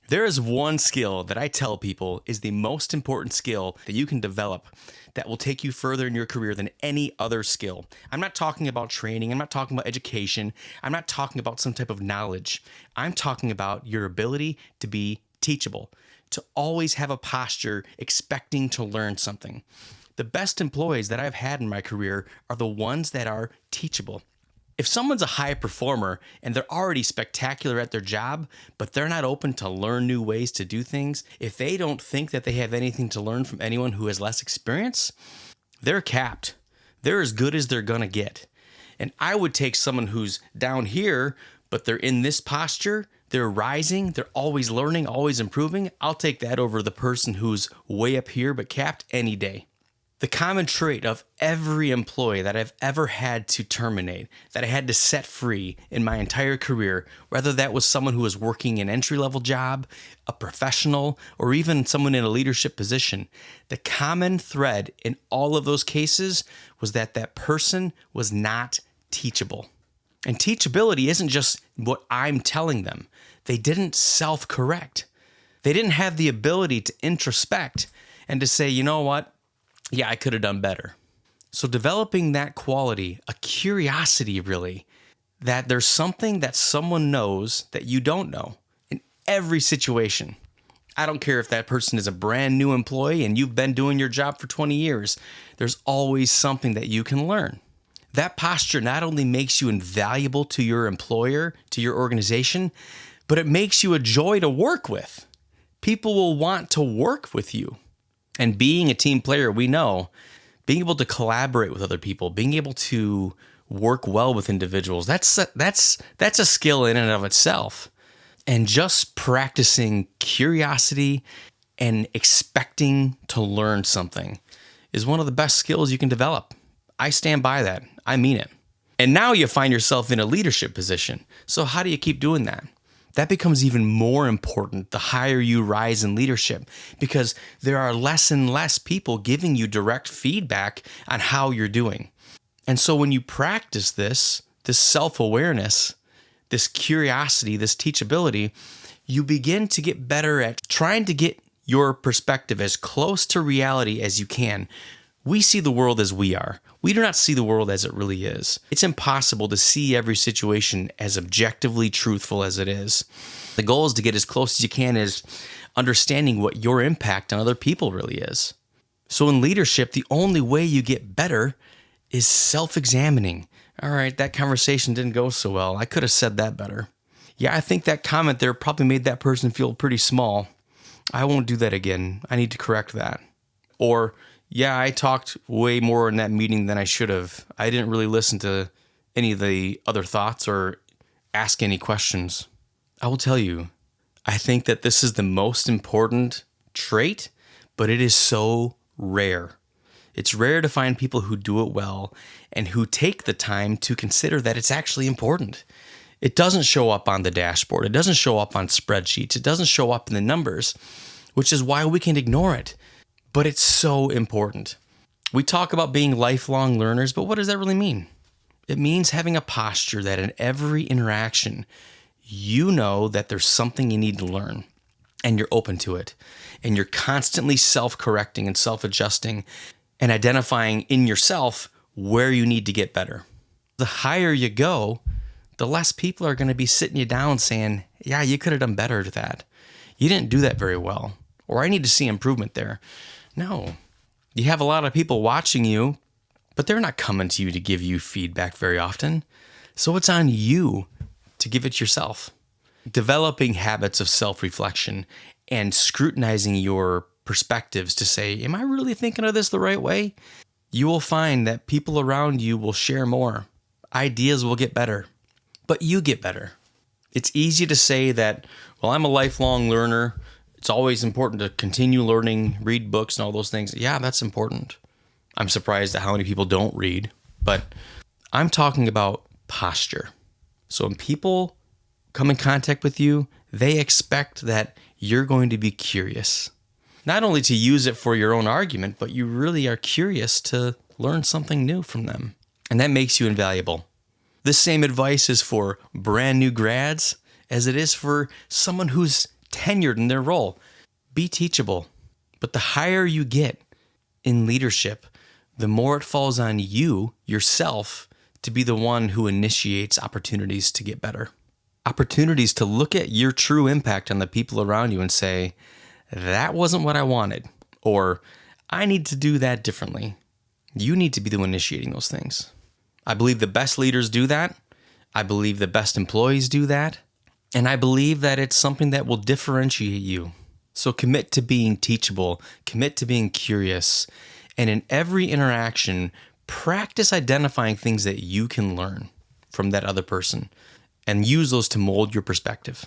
There is one skill that I tell people is the most important skill that you can develop that will take you further in your career than any other skill. I'm not talking about training. I'm not talking about education. I'm not talking about some type of knowledge. I'm talking about your ability to be teachable, to always have a posture expecting to learn something. The best employees that I've had in my career are the ones that are teachable. If someone's a high performer and they're already spectacular at their job, but they're not open to learn new ways to do things, if they don't think that they have anything to learn from anyone who has less experience, they're capped. They're as good as they're gonna get. And I would take someone who's down here, but they're in this posture, they're rising, they're always learning, always improving. I'll take that over the person who's way up here but capped any day. The common trait of every employee that I've ever had to terminate, that I had to set free in my entire career, whether that was someone who was working an entry-level job, a professional, or even someone in a leadership position, the common thread in all of those cases was that that person was not teachable. And teachability isn't just what I'm telling them. They didn't self-correct. They didn't have the ability to introspect and to say, you know what? Yeah, I could have done better. So developing that quality, a curiosity really, that there's something that someone knows that you don't know in every situation. I don't care if that person is a brand new employee and you've been doing your job for 20 years, there's always something that you can learn. That posture not only makes you invaluable to your employer, to your organization, but it makes you a joy to work with. People will want to work with you. And being a team player, we know being able to collaborate with other people, being able to work well with individuals, that's a skill in and of itself. And just practicing curiosity and expecting to learn something is one of the best skills you can develop. I stand by that. I mean it. And now you find yourself in a leadership position. So how do you keep doing that? That becomes even more important the higher you rise in leadership, because there are less and less people giving you direct feedback on how you're doing. And so when you practice this self-awareness, this curiosity, this teachability, you begin to get better at trying to get your perspective as close to reality as you can. We see the world as we are. We do not see the world as it really is. It's impossible to see every situation as objectively truthful as it is. The goal is to get as close as you can as understanding what your impact on other people really is. So in leadership, the only way you get better is self-examining. All right, that conversation didn't go so well. I could have said that better. Yeah, I think that comment there probably made that person feel pretty small. I won't do that again. I need to correct that. Or, yeah, I talked way more in that meeting than I should have. I didn't really listen to any of the other thoughts or ask any questions. I will tell you, I think that this is the most important trait, but it is so rare. It's rare to find people who do it well and who take the time to consider that it's actually important. It doesn't show up on the dashboard. It doesn't show up on spreadsheets. It doesn't show up in the numbers, which is why we can ignore it. But it's so important. We talk about being lifelong learners, but what does that really mean? It means having a posture that in every interaction, you know that there's something you need to learn and you're open to it. And you're constantly self-correcting and self-adjusting and identifying in yourself where you need to get better. The higher you go, the less people are going to be sitting you down saying, yeah, you could have done better at that. You didn't do that very well. Or I need to see improvement there. No. You have a lot of people watching you, but they're not coming to you to give you feedback very often. So it's on you to give it yourself. Developing habits of self-reflection and scrutinizing your perspectives to say, am I really thinking of this the right way? You will find that people around you will share more. Ideas will get better, but you get better. It's easy to say that, well, I'm a lifelong learner. It's always important to continue learning, read books and all those things. Yeah, that's important. I'm surprised at how many people don't read, but I'm talking about posture. So when people come in contact with you, they expect that you're going to be curious. Not only to use it for your own argument, but you really are curious to learn something new from them. And that makes you invaluable. This same advice is for brand new grads as it is for someone who's tenured in their role. Be teachable. But the higher you get in leadership, the more it falls on you, yourself, to be the one who initiates opportunities to get better. Opportunities to look at your true impact on the people around you and say, that wasn't what I wanted, or I need to do that differently. You need to be the one initiating those things. I believe the best leaders do that. I believe the best employees do that. And I believe that it's something that will differentiate you. So commit to being teachable, commit to being curious, and in every interaction, practice identifying things that you can learn from that other person and use those to mold your perspective.